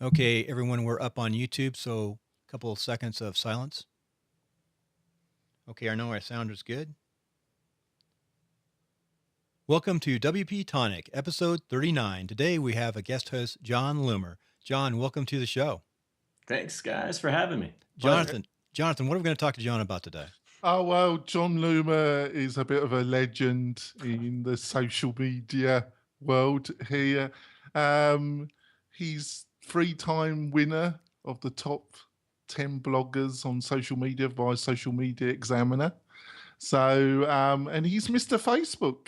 Okay, everyone, we're up on YouTube, so a couple of seconds of silence. Okay, I know our sound is good. Welcome to WP-Tonic, episode 39. Today we have a guest host, Jon Loomer. Jon, welcome to the show. Thanks, guys, for having me. Pleasure. Jonathan, what are we going to talk to Jon about today? Oh, well, Jon Loomer is a bit of a legend in the social media world here. He's three-time winner of the top 10 bloggers on social media by Social Media Examiner. So, and he's Mr. Facebook.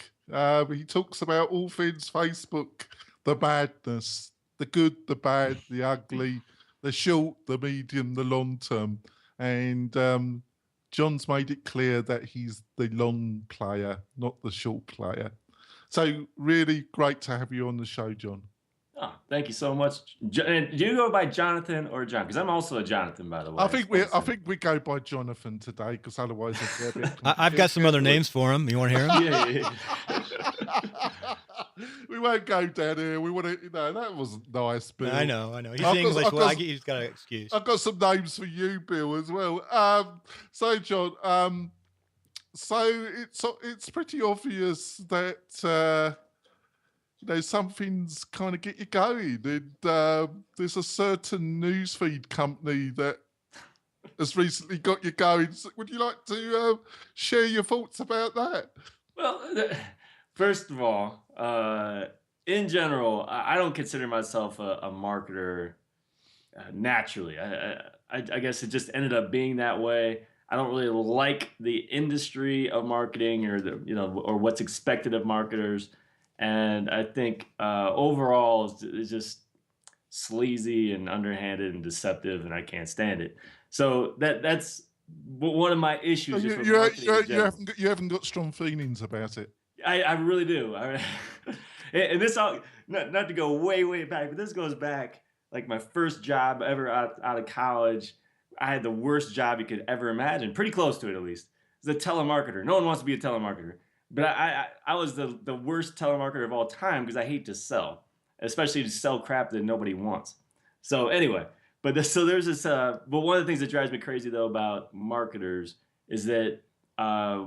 He talks about all things Facebook, the badness, the good, the bad, the ugly, the short, the medium, the long term. And Jon's made it clear that he's the long player, not the short player. So really great to have you on the show, Jon. Oh, thank you so much. And do you go by Jonathan or John? Because I'm also a Jonathan, by the way. I think we go by Jonathan today, because otherwise it'd be a bit I've got some other names for him. You want to hear them? Yeah. We won't go down here. We want to, that wasn't nice, Bill. I know. He's English. He's got an excuse. I've got some names for you, Bill, as well. So, Jon, so it's pretty obvious that something's kind of get you going, and there's a certain newsfeed company that has recently got you going. So would you like to share your thoughts about that? Well, first of all, in general, I don't consider myself a marketer naturally. I guess it just ended up being that way. I don't really like the industry of marketing or what's expected of marketers. And I think overall it's just sleazy and underhanded and deceptive, and I can't stand it. So that's one of my issues. You haven't got strong feelings about it. I really do. And this all not to go way back, but this goes back like my first job ever out of college. I had the worst job you could ever imagine, pretty close to it at least. As a telemarketer. No one wants to be a telemarketer. But I was the worst telemarketer of all time because I hate to sell, especially to sell crap that nobody wants. So anyway, so there's this. But one of the things that drives me crazy though about marketers is that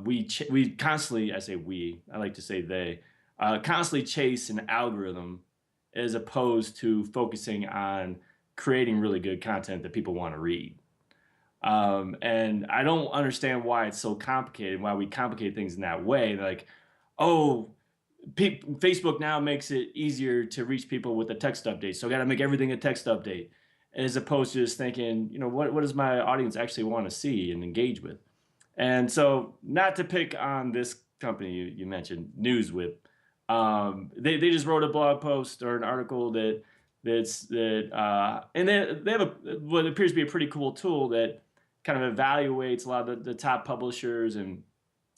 we constantly, I say we, I like to say they, constantly chase an algorithm as opposed to focusing on creating really good content that people want to read. And I don't understand why it's so complicated, why we complicate things in that way. Like, oh, Facebook now makes it easier to reach people with a text update. So I got to make everything a text update, as opposed to just thinking, what does my audience actually want to see and engage with? And so not to pick on this company you mentioned, NewsWhip, they just wrote a blog post or an article and they have what appears to be a pretty cool tool that kind of evaluates a lot of the top publishers and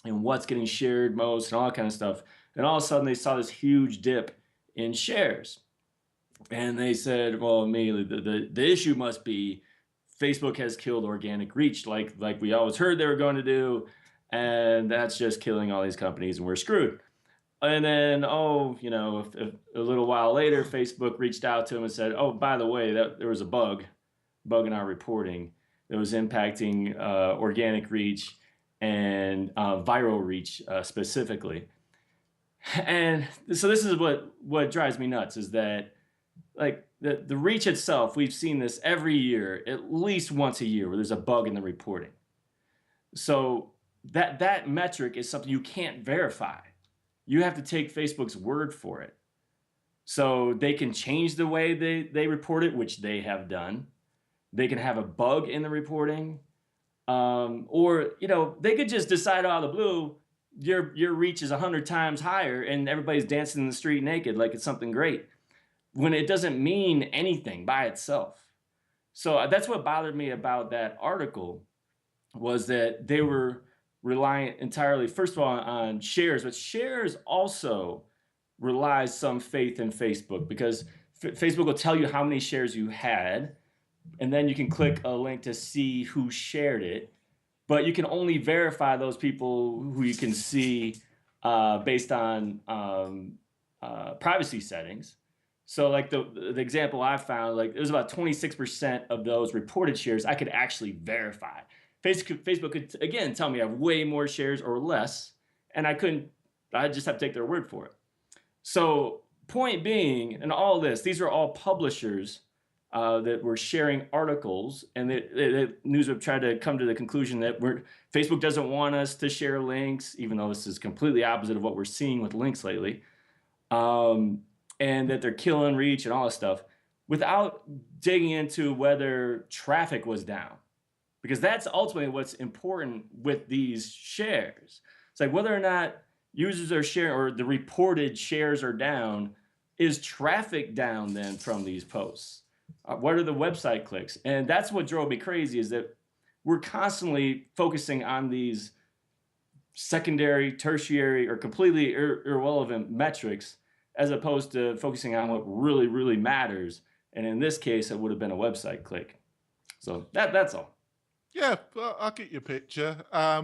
what's getting shared most and all that kind of stuff. And all of a sudden they saw this huge dip in shares. And they said, well, immediately the issue must be Facebook has killed organic reach like we always heard they were going to do. And that's just killing all these companies and we're screwed. And then, a little while later, Facebook reached out to him and said, oh, by the way, there was a bug in our reporting that was impacting organic reach and viral reach specifically. And so this is what drives me nuts is that like the reach itself, we've seen this every year, at least once a year, where there's a bug in the reporting. So that metric is something you can't verify. You have to take Facebook's word for it. So they can change the way they report it, which they have done. They can have a bug in the reporting. Or they could just decide out of the blue, your reach is 100 times higher and everybody's dancing in the street naked like it's something great, when it doesn't mean anything by itself. So that's what bothered me about that article, was that they were reliant entirely, first of all, on shares, but shares also relies some faith in Facebook, because Facebook will tell you how many shares you had, and then you can click a link to see who shared it, but you can only verify those people who you can see based on privacy settings. So like the example I found, like it was about 26% of those reported shares I could actually verify. Facebook could again tell me I have way more shares or less, and I couldn't. I just have to take their word for it. So point being, in all this, these are all publishers that were sharing articles, and the Newswhip tried to come to the conclusion that Facebook doesn't want us to share links, even though this is completely opposite of what we're seeing with links lately. And that they're killing reach and all this stuff without digging into whether traffic was down, because that's ultimately what's important with these shares. It's like whether or not users are sharing or the reported shares are down, is traffic down then from these posts? What are the website clicks? And that's what drove me crazy, is that we're constantly focusing on these secondary, tertiary, or completely irrelevant metrics, as opposed to focusing on what really, really matters. And in this case, it would have been a website click. So that's all. Yeah, I get your picture. I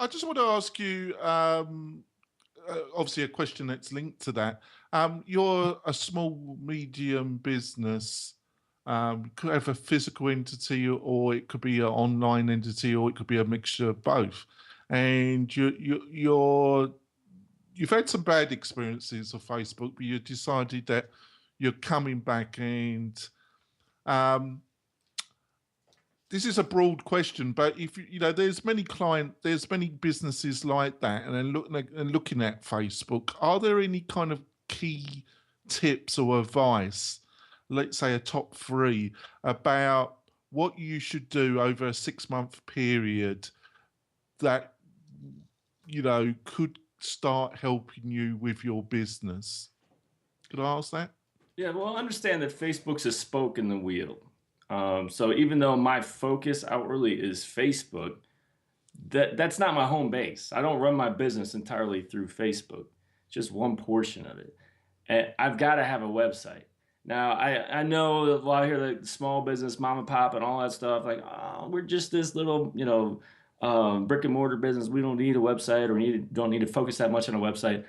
just want to ask you, obviously, a question that's linked to that. You're a small, medium business. Could have a physical entity, or it could be an online entity, or it could be a mixture of both. And you've had some bad experiences of Facebook, but you decided that you're coming back. And this is a broad question, but if there's many businesses like that, and then looking at Facebook, are there any kind of key tips or advice, let's say a top 3, about what you should do over a 6-month period that could start helping you with your business? Could I ask that? Yeah, well, understand that Facebook's a spoke in the wheel. So even though my focus outwardly is Facebook, that's not my home base. I don't run my business entirely through Facebook. It's just one portion of it. And I've got to have a website. Now, I know a lot here, like small business, mom and pop, and all that stuff. Like, oh, we're just this little, brick and mortar business. We don't need a website, or don't need to focus that much on a website.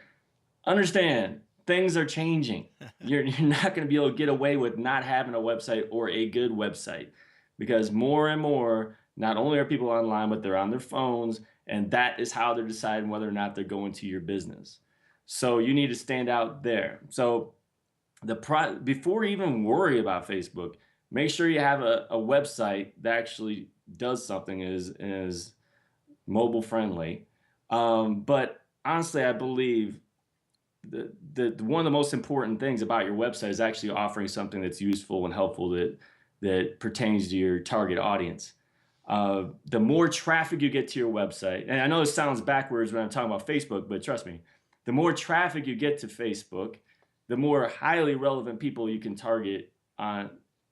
Understand, things are changing. You're not going to be able to get away with not having a website, or a good website, because more and more, not only are people online, but they're on their phones, and that is how they're deciding whether or not they're going to your business. So you need to stand out there. So before you even worry about Facebook, make sure you have a website that actually does something, is mobile friendly. But honestly, I believe that one of the most important things about your website is actually offering something that's useful and helpful, that pertains to your target audience. The more traffic you get to your website, and I know this sounds backwards when I'm talking about Facebook, but trust me, the more traffic you get to Facebook, the more highly relevant people you can target on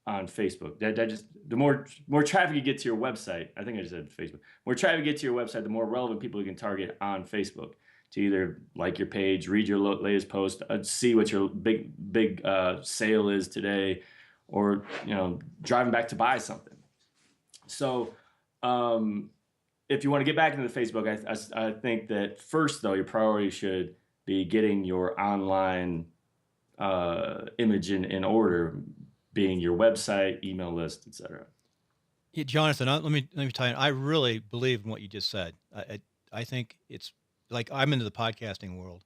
Facebook. The more traffic you get to your website, I think I just said Facebook. More traffic you get to your website, the more relevant people you can target on Facebook, to either like your page, read your latest post, see what your big sale is today, or driving back to buy something. So if you want to get back into the Facebook, I think that first, though, your priority should be getting your online image in order, being your website, email list, etc. Yeah, Jonathan, let me tell you, I really believe in what you just said. I think it's like, I'm into the podcasting world,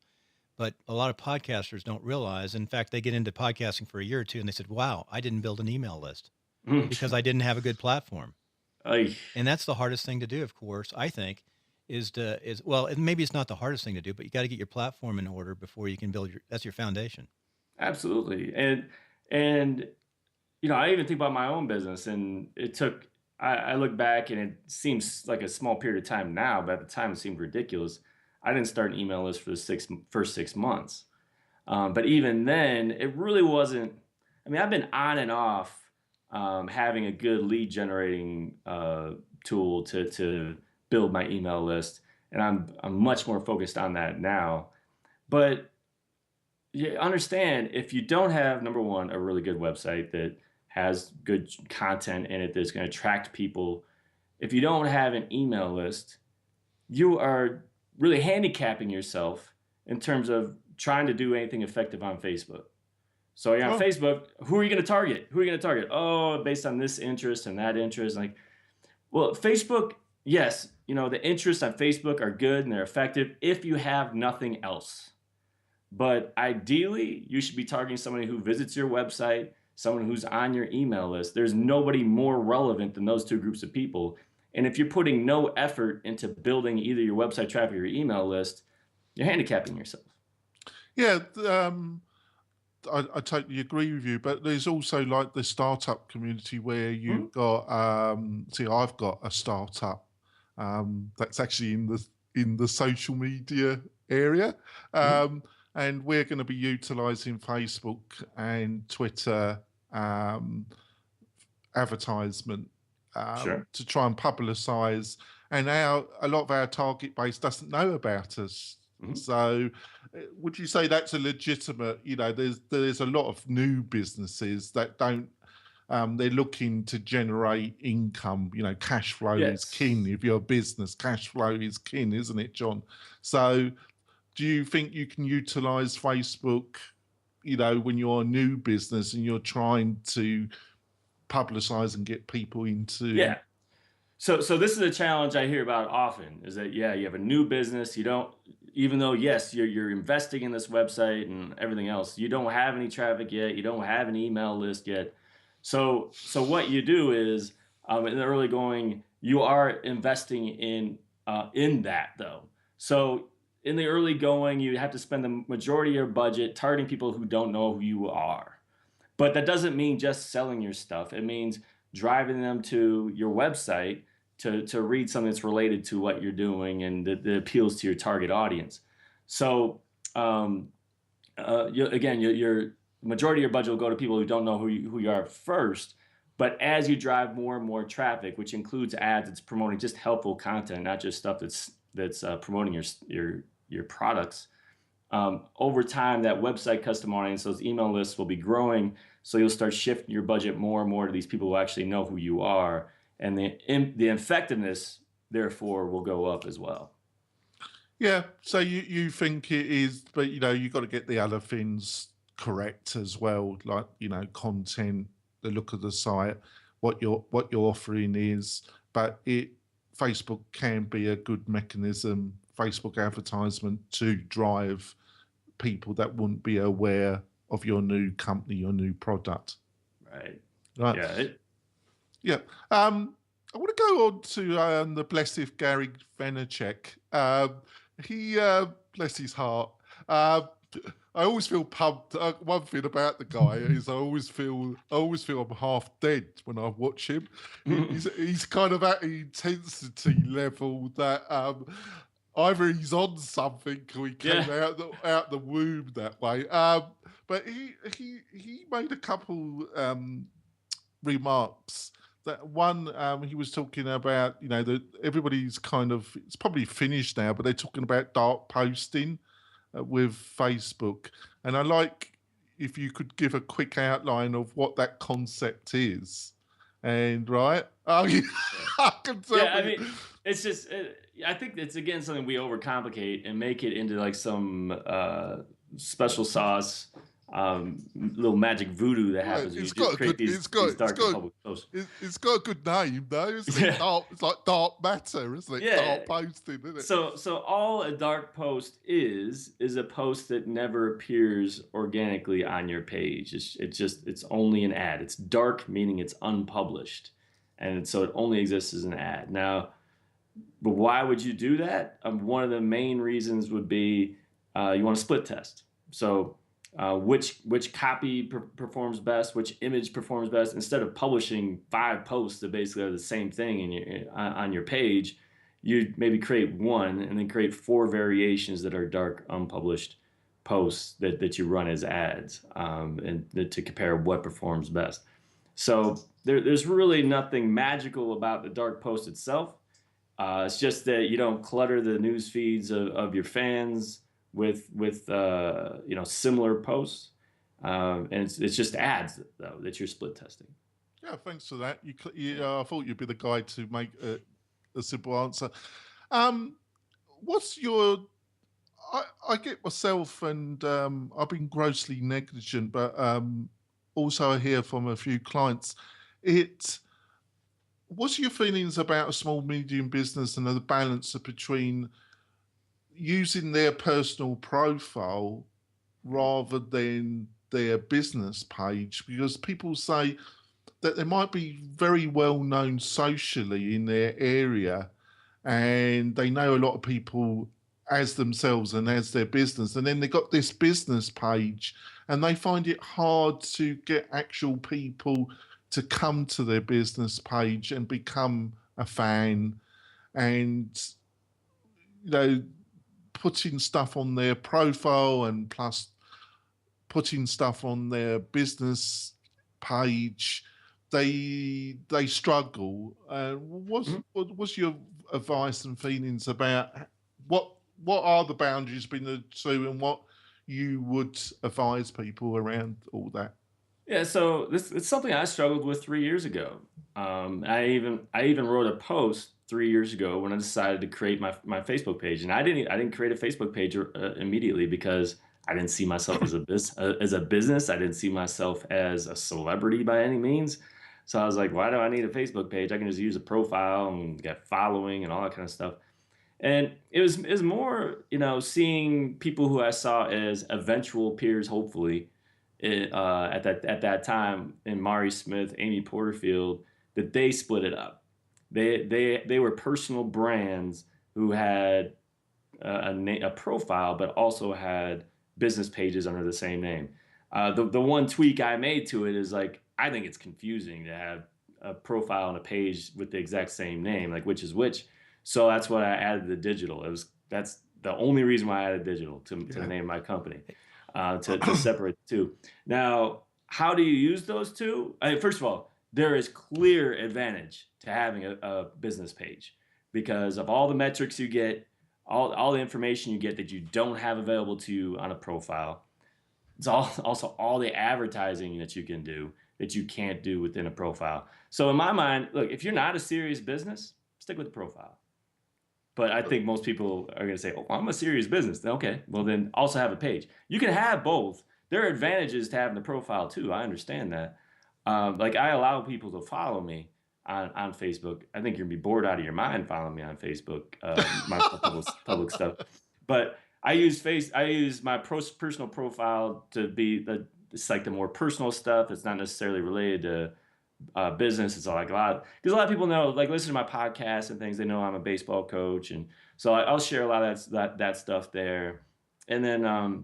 but a lot of podcasters don't realize. In fact, they get into podcasting for a year or two, and they said, "Wow, I didn't build an email list because I didn't have a good platform." And that's the hardest thing to do, of course, I think, well, maybe it's not the hardest thing to do, but you got to get your platform in order before you can build that's your foundation. Absolutely. And I even think about my own business, and I look back and it seems like a small period of time now, but at the time it seemed ridiculous. I didn't start an email list for the first 6 months. But even then, it really wasn't. I mean, I've been on and off having a good lead generating tool to build my email list, and I'm much more focused on that now. But you understand, if you don't have, number one, a really good website that has good content in it that's going to attract people, if you don't have an email list, you are really handicapping yourself in terms of trying to do anything effective on Facebook. So you're on Oh, Facebook. Who are you going to target? Who are you going to target? Oh, based on this interest and that interest. Like, well, Facebook, yes, the interests on Facebook are good and they're effective if you have nothing else. But ideally, you should be targeting somebody who visits your website, someone who's on your email list. There's nobody more relevant than those two groups of people. And if you're putting no effort into building either your website traffic or your email list, you're handicapping yourself. yeah. I totally agree with you, but there's also like the startup community where you've got. See, I've got a startup that's actually in the social media area, and we're going to be utilising Facebook and Twitter advertisement Sure. to try and publicise. And a lot of our target base doesn't know about us. So would you say that's a legitimate, there's a lot of new businesses that don't, they're looking to generate income, cash flow is king. If you're a business, cash flow is king, isn't it, John? So do you think you can utilize Facebook, when you're a new business and you're trying to publicize and get people into? Yeah. So this is a challenge I hear about often is that, you have a new business. You don't, even though, yes, you're investing in this website and everything else, you don't have any traffic yet. You don't have an email list yet. So what you do is in the early going, you are investing in that though. So in the early going, you have to spend the majority of your budget targeting people who don't know who you are. But that doesn't mean just selling your stuff. It means driving them to your website to read something that's related to what you're doing and that appeals to your target audience. So your majority of your budget will go to people who don't know who you are first. But as you drive more and more traffic, which includes ads, it's promoting just helpful content, not just stuff that's promoting your products. Over time, that website custom audience, those email lists will be growing. So you'll start shifting your budget more and more to these people who actually know who you are. And the effectiveness, therefore, will go up as well. Yeah. So you think it is, but you've got to get the other things correct as well, like content, the look of the site, what your offering is. But Facebook can be a good mechanism, Facebook advertisement, to drive people that wouldn't be aware of your new company, your new product. Right. Right. Yeah. I want to go on to the blessed Gary Vaynerchuk. He, bless his heart. I always feel pumped. One thing about the guy is I always feel I'm half dead when I watch him. He's kind of at the intensity level that either he's on something or he came out the womb that way. But he made a couple remarks. That one, he was talking about, that everybody's kind of, it's probably finished now, but they're talking about dark posting with Facebook. And I like if you could give a quick outline of what that concept is. And I can tell. Yeah, I mean, it's just, I think it's again something we overcomplicate and make it into like some special sauce. Little magic voodoo that happens. It's got a good name though, isn't it? Dark, it's like dark matter, isn't it? Yeah. Dark posting, isn't it? So all a dark post is a post that never appears organically on your page. It's only an ad. It's dark, meaning it's unpublished, and so it only exists as an ad. Now, but why would you do that? One of the main reasons would be you want to split test. So which copy performs best, which image performs best. Instead of publishing 5 posts that basically are the same thing on your page, you maybe create one and then create 4 variations that are dark, unpublished posts that you run as ads and to compare what performs best. So there's really nothing magical about the dark post itself. It's just that you don't clutter the news feeds of your fans with similar posts, and it's just ads though that you're split testing. Yeah, thanks for that. I thought you'd be the guy to make a simple answer. What's your? I get myself, and I've been grossly negligent, but also I hear from a few clients. It What's your feelings about a small medium business and the balance between using their personal profile rather than their business page? Because people say that they might be very well known socially in their area, and they know a lot of people as themselves and as their business, and then they got this business page, and they find it hard to get actual people to come to their business page and become a fan, and you know, putting stuff on their profile and plus putting stuff on their business page, they struggle. Mhm. What's your advice and feelings about what what are the boundaries between the two, and what you would advise people around all that? Yeah, so this it's something I struggled with 3 years ago. I even wrote a post 3 years ago when I decided to create my Facebook page, and I didn't create a Facebook page immediately because I didn't see myself as a business. I didn't see myself as a celebrity by any means. So I was like, why do I need a Facebook page? I can just use a profile and get following and all that kind of stuff. And it was more, seeing people who I saw as eventual peers, hopefully, at that time, in Mari Smith, Amy Porterfield, that they split it up. They were personal brands who had a profile, but also had business pages under the same name. The one tweak I made to it is, like, I think it's confusing to have a profile and a page with the exact same name, like which is which. So that's why I added the digital. That's the only reason why I added digital to the Yeah. name of my company, to separate the two. Now, how do you use those two? First of all, there is clear advantage to having a business page because of all the metrics you get, all the information you get that you don't have available to you on a profile. It's also all the advertising that you can do that you can't do within a profile. So in my mind, look, if you're not a serious business, stick with the profile. But I think most people are going to say, "Oh, I'm a serious business." Okay, well then also have a page. You can have both. There are advantages to having the profile too. I understand that. Like, I allow people to follow me on Facebook. I think you're gonna be bored out of your mind following me on Facebook, my public stuff. But I use my personal profile to be it's like the more personal stuff. It's not necessarily related to business. It's like because a lot of people know, like, listen to my podcast and things. They know I'm a baseball coach, and so I'll share a lot of that stuff there. And then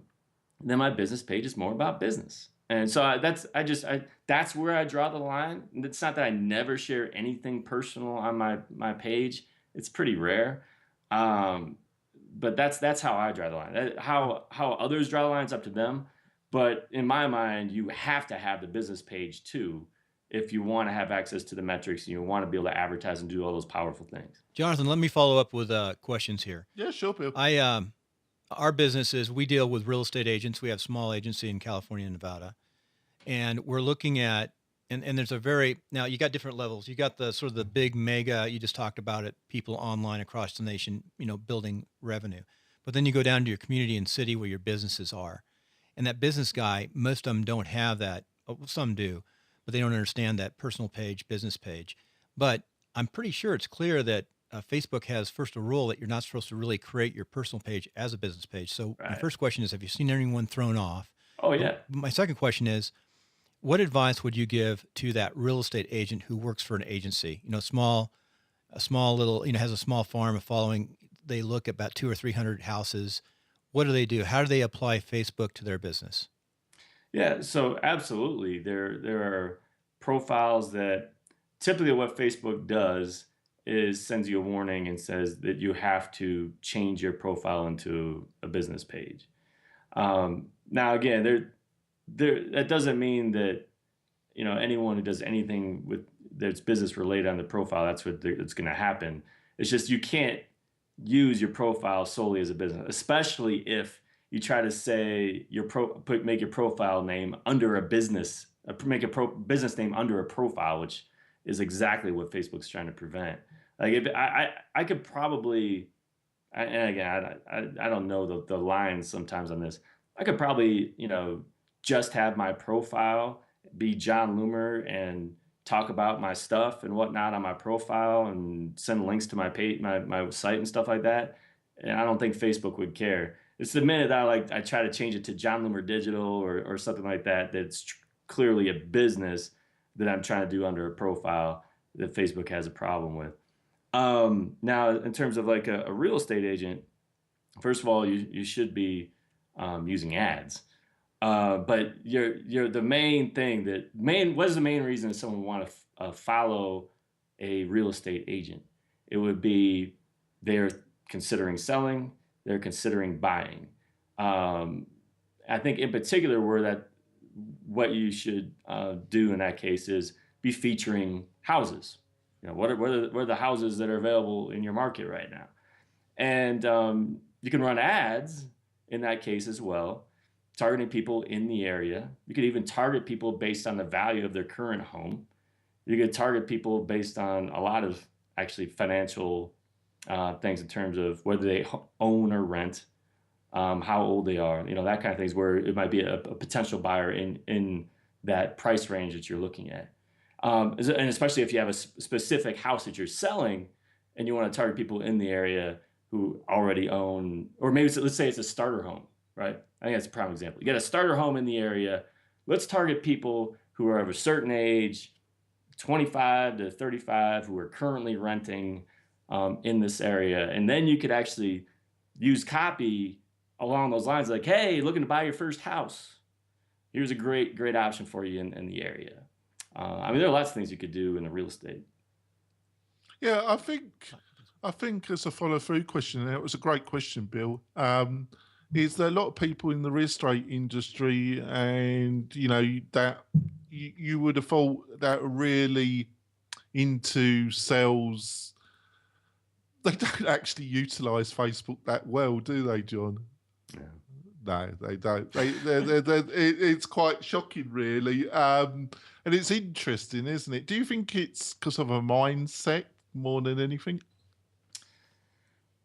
my business page is more about business. And so that's where I draw the line. And it's not that I never share anything personal on my page. It's pretty rare. Um, but that's how I draw the line. How others draw the lines, up to them. But in my mind, you have to have the business page too if you want to have access to the metrics and you want to be able to advertise and do all those powerful things. Jonathan, let me follow up with questions here. Yeah, sure, Bill. Our business is we deal with real estate agents. We have small agency in California and Nevada, and we're looking at and there's a very now you got different levels. You got the sort of the big mega you just talked about it, people online across the nation, building revenue. But then you go down to your community and city where your businesses are. And that business guy, most of them don't have that. Some do, but they don't understand that personal page, business page. But I'm pretty sure it's clear that Facebook has first a rule that you're not supposed to really create your personal page as a business page. So my Right. first question is, have you seen anyone thrown off? Oh But yeah. my second question is, what advice would you give to that real estate agent who works for an agency? A small little, has a small farm, a following. They look at about 200 or 300 houses. What do they do? How do they apply Facebook to their business? Yeah, so absolutely. There are profiles that typically what Facebook does is sends you a warning and says that you have to change your profile into a business page. Now again, that doesn't mean that anyone who does anything with that's business related on the profile, that's it's going to happen. It's just you can't use your profile solely as a business, especially if you try to say make your profile name under a business, make a business name under a profile, which is exactly what Facebook's trying to prevent. Like, if I could probably And again, I don't know the lines sometimes on this. I could probably, just have my profile be Jon Loomer and talk about my stuff and whatnot on my profile and send links to my page, my site and stuff like that. And I don't think Facebook would care. It's the minute that I try to change it to Jon Loomer Digital or something like that, that's clearly a business that I'm trying to do under a profile that Facebook has a problem with. Now, in terms of like a real estate agent, first of all, you should be using ads. But you're the main thing what is the main reason that someone would want to follow a real estate agent? It would be they're considering selling, they're considering buying. Um, I think in particular what you should do in that case is be featuring houses. What are the houses that are available in your market right now? And you can run ads in that case as well, targeting people in the area. You could even target people based on the value of their current home. You could target people based on a lot of actually financial things in terms of whether they own or rent, how old they are, that kind of things, where it might be a potential buyer in that price range that you're looking at. And especially if you have a specific house that you're selling and you want to target people in the area who already own, or maybe let's say it's a starter home, right? I think that's a prime example. You got a starter home in the area. Let's target people who are of a certain age, 25 to 35, who are currently renting in this area. And then you could actually use copy along those lines, like, hey, looking to buy your first house. Here's a great option for you in the area. There are lots of things you could do in the real estate. Yeah, I think as a follow through question, and it was a great question, Bill. Is there a lot of people in the real estate industry, and that you would have thought that are really into sales? They don't actually utilize Facebook that well, do they, John? Yeah. No, they don't. It's quite shocking, really. And it's interesting, isn't it? Do you think it's because of a mindset more than anything?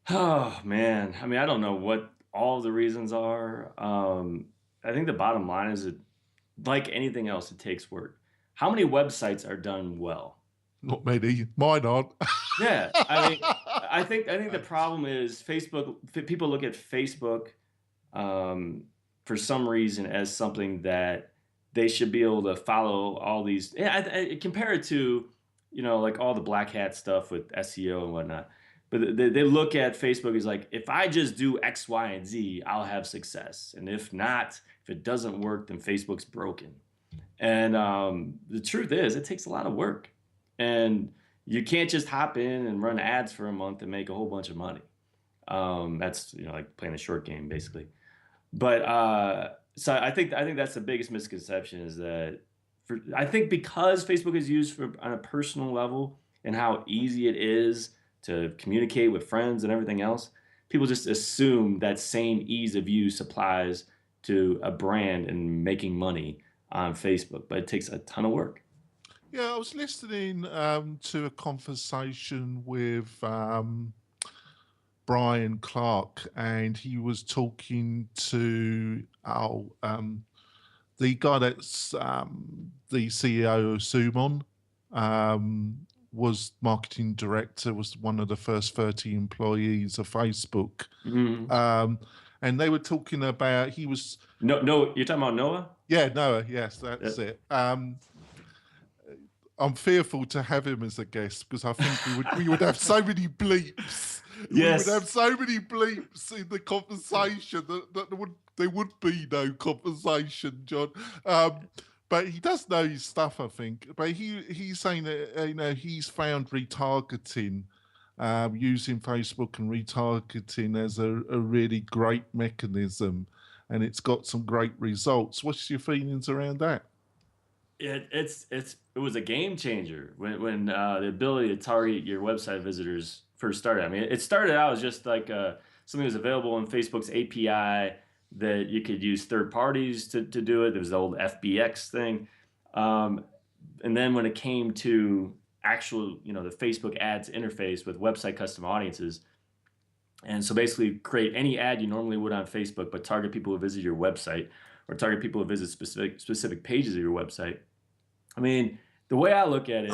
Oh man, I don't know what all the reasons are. I think the bottom line is that, like anything else, it takes work. How many websites are done well? Not many. Mine aren't. Yeah, I think the problem is Facebook. People look at Facebook for some reason as something that they should be able to follow all these. Yeah, I compare it to like all the black hat stuff with SEO and whatnot. But they look at Facebook as like, if I just do X, Y, and Z, I'll have success. And if not, if it doesn't work, then Facebook's broken. And the truth is, it takes a lot of work. And you can't just hop in and run ads for a month and make a whole bunch of money. That's like playing a short game, basically. But so I think that's the biggest misconception, is that I think because Facebook is used on a personal level and how easy it is to communicate with friends and everything else, people just assume that same ease of use applies to a brand and making money on Facebook, but it takes a ton of work. Yeah, I was listening to a conversation with Brian Clark, and he was talking to the guy that's the CEO of Sumon, was marketing director, was one of the first 30 employees of Facebook. Mm-hmm. And they were talking about, he was... No, you're talking about Noah? Yeah, Noah, yes, that's it. I'm fearful to have him as a guest because I think we would have so many bleeps. Yes. We would have so many bleeps in the conversation that there would be no conversation, John. But he does know his stuff, I think. But he's saying that he's found retargeting, using Facebook and retargeting as a really great mechanism, and it's got some great results. What's your feelings around that? It was a game changer when the ability to target your website visitors first started. It started out as just like something that was available in Facebook's API that you could use third parties to do it. There was the old FBX thing, and then when it came to actual, the Facebook ads interface with website custom audiences, And so basically create any ad you normally would on Facebook, but target people who visit your website or target people who visit specific pages of your website. I mean, the way I look at it,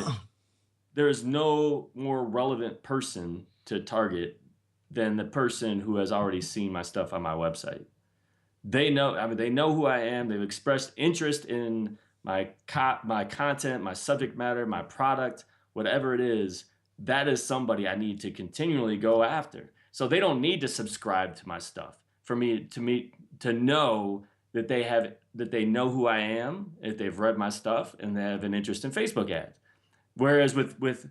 there is no more relevant person to target than the person who has already seen my stuff on my website. They know, I mean, they know who I am. They've expressed interest in my content, my subject matter, my product, whatever it is. That is somebody I need to continually go after. So they don't need to subscribe to my stuff for me to know that they know who I am, if they've read my stuff and they have an interest in Facebook ads. Whereas with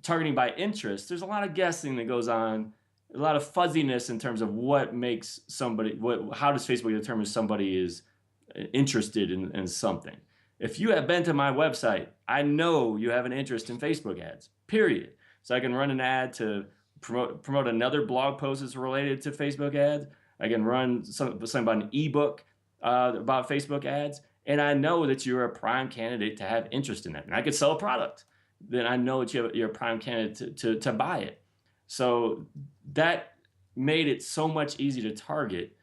targeting by interest, there's a lot of guessing that goes on, a lot of fuzziness in terms of what makes somebody, how does Facebook determine somebody is interested in something. If you have been to my website, I know you have an interest in Facebook ads, period. So I can run an ad to promote another blog post that's related to Facebook ads. I can run something about an ebook about Facebook ads. And I know that you're a prime candidate to have interest in that. And I could sell a product. Then I know that you're a prime candidate to buy it. So that made it so much easier to target,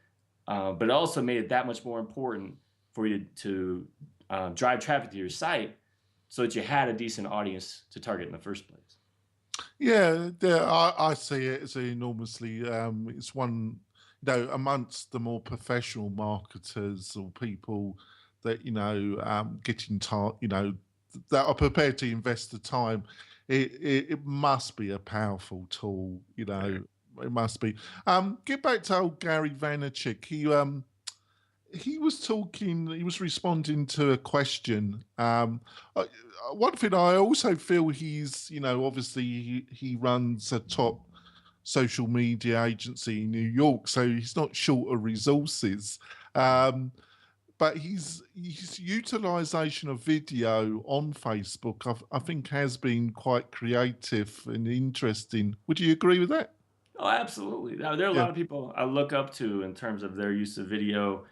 but it also made it that much more important for you to drive traffic to your site so that you had a decent audience to target in the first place. Yeah, I see it as enormously. It's one, amongst the more professional marketers or people that getting that are prepared to invest the time. It must be a powerful tool. It must be. Get back to old Gary Vaynerchuk. He was talking, he was responding to a question. One thing I also feel obviously he runs a top social media agency in New York, so he's not short of resources. But his utilization of video on Facebook, I think, has been quite creative and interesting. Would you agree with that? Oh, absolutely. Now, there are a Yeah. lot of people I look up to in terms of their use of video,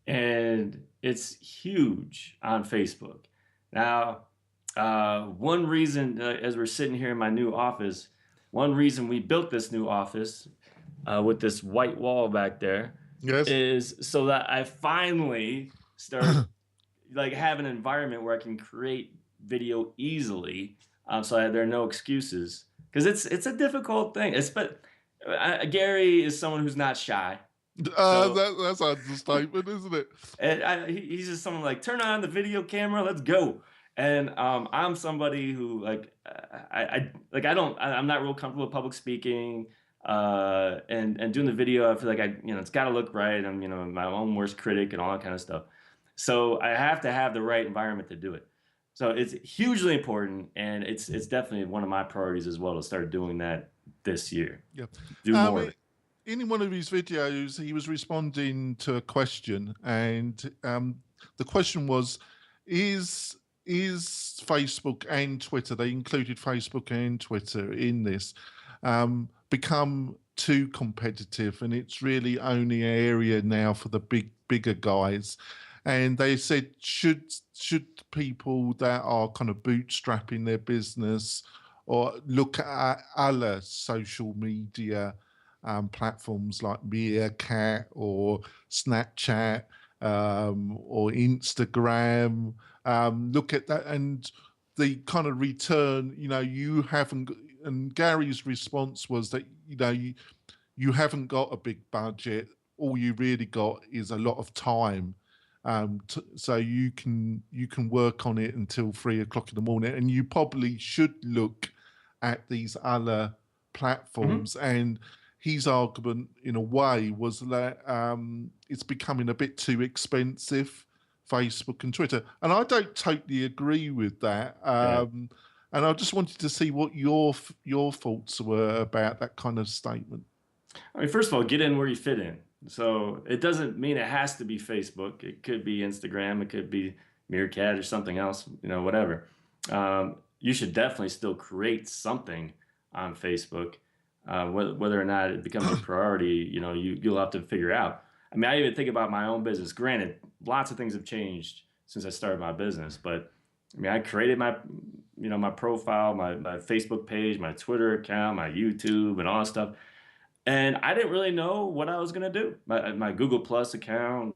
and it's huge on Facebook. Now, one reason, as we're sitting here in my new office, one reason we built this new office with this white wall back there Yes. is so that I finally start like have an environment where I can create video easily, so there are no excuses because it's a difficult thing. Gary is someone who's not shy, so That's an understatement, isn't it? and he's just someone like turn on the video camera, let's go. And I'm somebody who I'm not real comfortable with public speaking, and doing the video. I feel like it's got to look right. I'm my own worst critic and all that kind of stuff. So I have to have the right environment to do it. So it's hugely important, and it's definitely one of my priorities as well to start doing that this year. Yeah. Do more of it. In one of his videos, he was responding to a question, and the question was, "Is Facebook and Twitter? They included Facebook and Twitter in this. Become too competitive, and it's really only an area now for the bigger guys." And they said, should people that are kind of bootstrapping their business or look at other social media platforms like Meerkat or Snapchat or Instagram, look at that and the kind of return, you haven't, and Gary's response was that, you haven't got a big budget. All you really got is a lot of time. So you can work on it until 3 o'clock in the morning, and you probably should look at these other platforms. And his argument, in a way, was that it's becoming a bit too expensive, Facebook and Twitter, and I don't totally agree with that. And I just wanted to see what your thoughts were about that kind of statement. I mean, first of all, get in where you fit in. So it doesn't mean it has to be Facebook. It could be Instagram. It could be Meerkat or something else, whatever. You should definitely still create something on Facebook. Whether or not it becomes a priority, you'll have to figure out. I mean, I even think about my own business. Granted, lots of things have changed since I started my business, but I mean, I created my profile, my Facebook page, my Twitter account, my YouTube, and all that stuff. And I didn't really know what I was gonna do. My Google Plus account,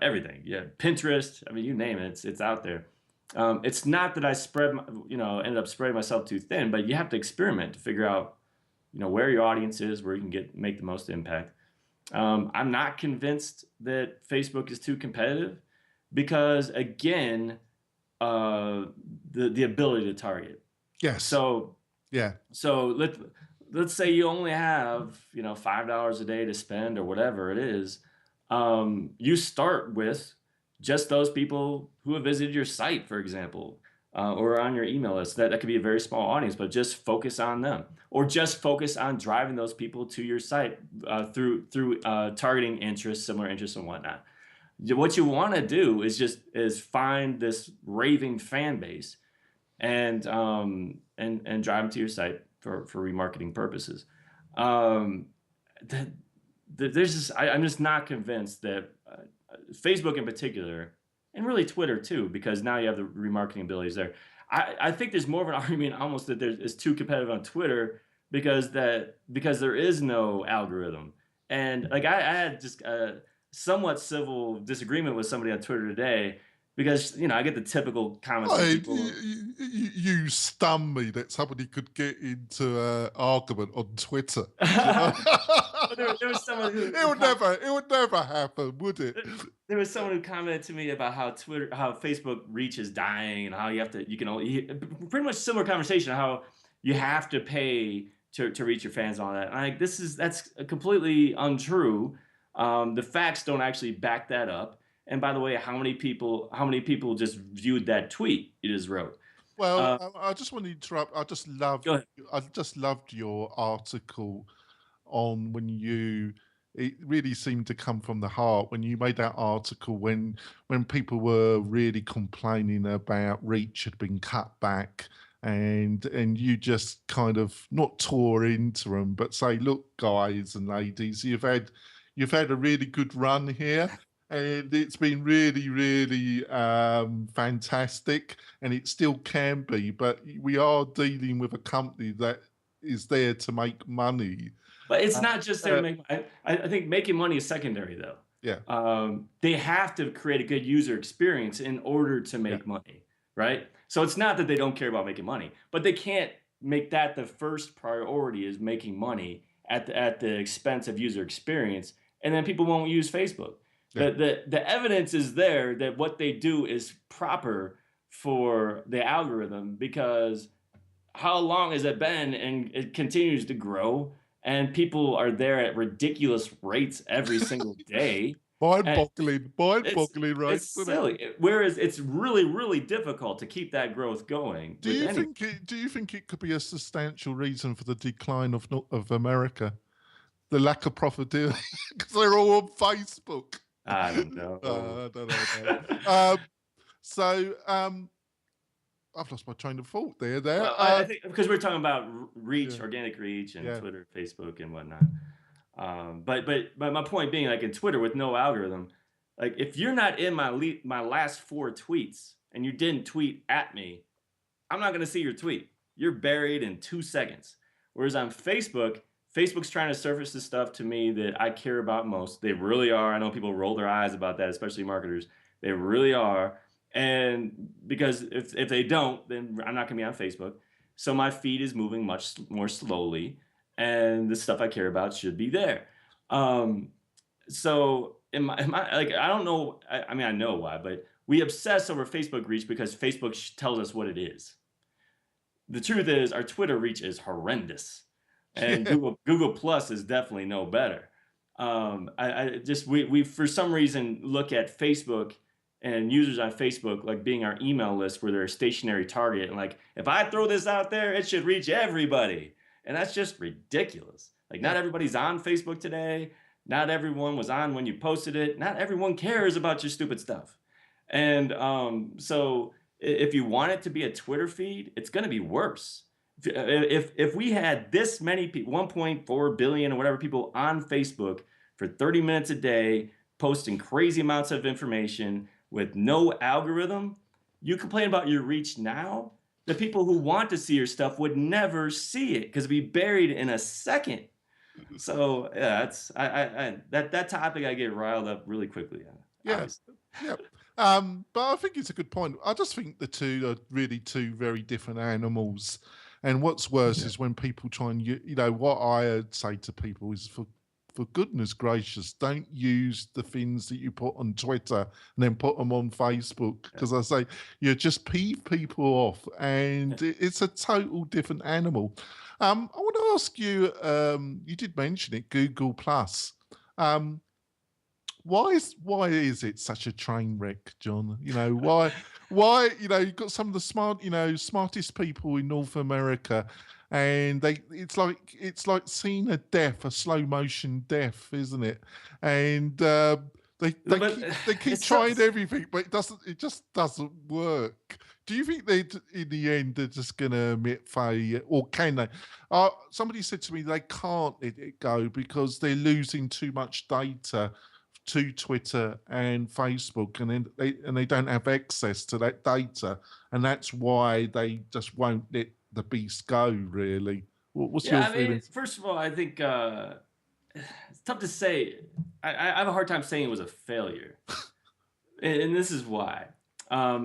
everything. Yeah, Pinterest. I mean, you name it, it's out there. It's not that I ended up spreading myself too thin, but you have to experiment to figure out, where your audience is, where you can make the most impact. I'm not convinced that Facebook is too competitive because, again, the ability to target. Yes. So Yeah. so let's say you only have, $5 a day to spend or whatever it is. You start with just those people who have visited your site, for example, or on your email list. That could be a very small audience, but just focus on them, or just focus on driving those people to your site through targeting interests, similar interests, and whatnot. What you want to do is find this raving fan base and drive them to your site for remarketing purposes. Um, th- there's just I'm just not convinced that Facebook in particular, and really Twitter too, because now you have the remarketing abilities there. I think there's more of an argument almost that it's too competitive on Twitter because there is no algorithm. And like I had just a somewhat civil disagreement with somebody on Twitter today because I get the typical comments from I, people. you stun me that somebody could get into an argument on Twitter. There was someone who It would never happen, would it? there was someone who commented to me about how Facebook reach is dying, and how you can only pretty much similar conversation, how you have to pay to reach your fans and all that. And that's completely untrue. The facts don't actually back that up. And by the way, how many people just viewed that tweet you just wrote? Well, Uh, I just want to interrupt. Go ahead. I just loved your article on it really seemed to come from the heart when you made that article when people were really complaining about reach had been cut back, and you just kind of not tore into them but say, look, guys and ladies, you've had a really good run here, and it's been really, really fantastic, and it still can be, but we are dealing with a company that is there to make money. But it's not just there to Uh, make. I think making money is secondary, though. yeah, They have to create a good user experience in order to yeah, make money, right? So it's not that they don't care about making money, but they can't make that the first priority is making money at the expense of user experience, and then people won't use Facebook. yeah. The evidence is there that what they do is proper for the algorithm, because how long has it been, and it continues to grow, and people are there at ridiculous rates every single day. And Mind-boggling, it's mind-boggling, right? it's Isn't it? silly. Whereas it's really, really difficult to keep that growth going with any. Do you think it could be a substantial reason for the decline of America? The lack of profitability because they're all on Facebook. I don't know. I don't know. So I've lost my train of thought there. Well, I think because we're talking about reach, Yeah, organic reach, and yeah. Twitter, Facebook, and whatnot. But my point being, like in Twitter with no algorithm, like if you're not in my last 4 tweets and you didn't tweet at me, I'm not going to see your tweet. You're buried in 2 seconds. Whereas on Facebook, Facebook's trying to surface the stuff to me that I care about most. They really are. I know people roll their eyes about that, especially marketers. They really are. And because if they don't, then I'm not going to be on Facebook. So my feed is moving much more slowly, and the stuff I care about should be there. Um, so am I like, I don't know. I mean, I know why, but we obsess over Facebook reach because Facebook tells us what it is. The truth is our Twitter reach is horrendous, and Yeah. Google Plus is definitely no better. I just we for some reason look at Facebook and users on Facebook like being our email list where they're a stationary target, and like if I throw this out there, it should reach everybody, and that's just ridiculous. Like Yeah. not everybody's on Facebook today. Not everyone was on when you posted it. Not everyone cares about your stupid stuff. And so if you want it to be a Twitter feed, it's going to be worse. If we had this many people, 1.4 billion or whatever people on Facebook for 30 minutes a day, posting crazy amounts of information with no algorithm, you complain about your reach now. The people who want to see your stuff would never see it because it'd be buried in a second. So yeah, that's that topic I get riled up really quickly on, Yeah, obviously. yeah. But I think it's a good point. I just think the two are really two very different animals. And what's worse Yeah. is when people try and, what I would say to people is for goodness gracious, don't use the things that you put on Twitter and then put them on Facebook. Yeah. Because I say you just peeve people off and Yeah. it's a total different animal. I want to ask you, you did mention it, Google Plus. Um, why is it such a train wreck, John? Why you've got some of the smartest people in North America, and it's like seeing a slow motion death, isn't it? And they No, they but keep it's so, trying everything, but it just doesn't work. Do you think in the end they're just going to admit failure, or can they? Somebody said to me they can't let it go because they're losing too much data to Twitter and Facebook, and then they don't have access to that data, and that's why they just won't let the beast go. Really, what's yeah. your I mean, feelings? first of all, I think it's tough to say. I have a hard time saying it was a failure, and this is why.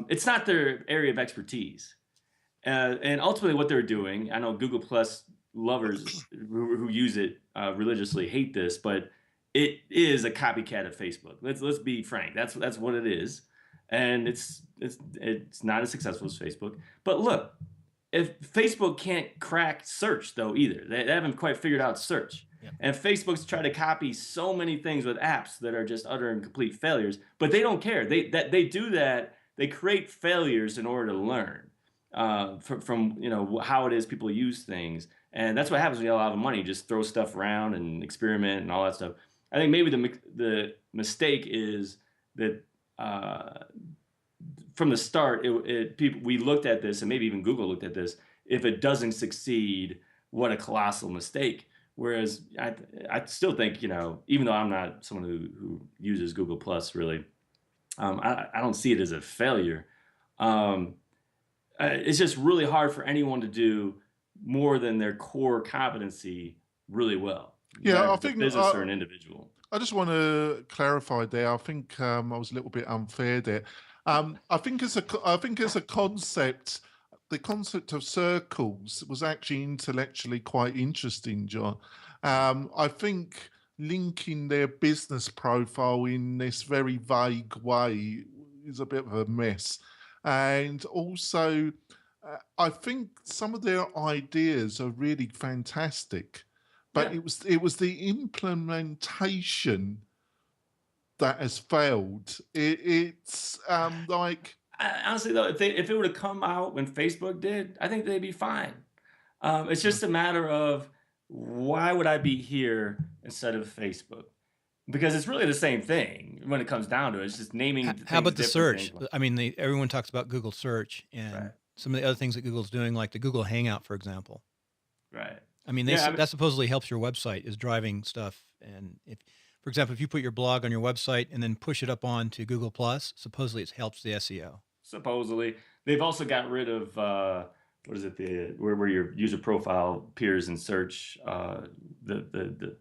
It's not their area of expertise. And ultimately, what they're doing, I know Google Plus lovers who use it religiously hate this, but it is a copycat of Facebook. Let's be frank. That's what it is, and it's not as successful as Facebook. But look, if Facebook can't crack search though either, they haven't quite figured out search. Yep. And Facebook's tried to copy so many things with apps that are just utter and complete failures, but they don't care. They do that. They create failures in order to learn from how it is people use things, and that's what happens when you have a lot of money. You just throw stuff around and experiment and all that stuff. I think maybe the mistake is that from the start, we looked at this, and maybe even Google looked at this. If it doesn't succeed, what a colossal mistake. Whereas I still think, even though I'm not someone who uses Google Plus really, I don't see it as a failure. Um, it's just really hard for anyone to do more than their core competency really well, Yeah, whether I it's a think business or an individual. I just want to clarify there. I think I was a little bit unfair there. I think as a concept, the concept of circles was actually intellectually quite interesting, John. I think linking their business profile in this very vague way is a bit of a mess, and also I think some of their ideas are really fantastic, but Yeah. it was the implementation that has failed. It's like Honestly though, if it would have come out when Facebook did, I think they'd be fine. It's just a matter of why would I be here instead of Facebook? Because it's really the same thing when it comes down to it. It's just naming How things about the different things. search? I mean, everyone talks about Google search and Right. some of the other things that Google's doing, like the Google Hangout, for example. Right. I mean, Yeah. that supposedly helps your website, is driving stuff. And if, for example, if you put your blog on your website and then push it up onto Google Plus, supposedly it helps the SEO. Supposedly, they've also got rid of what is it, the where your user profile appears in search. The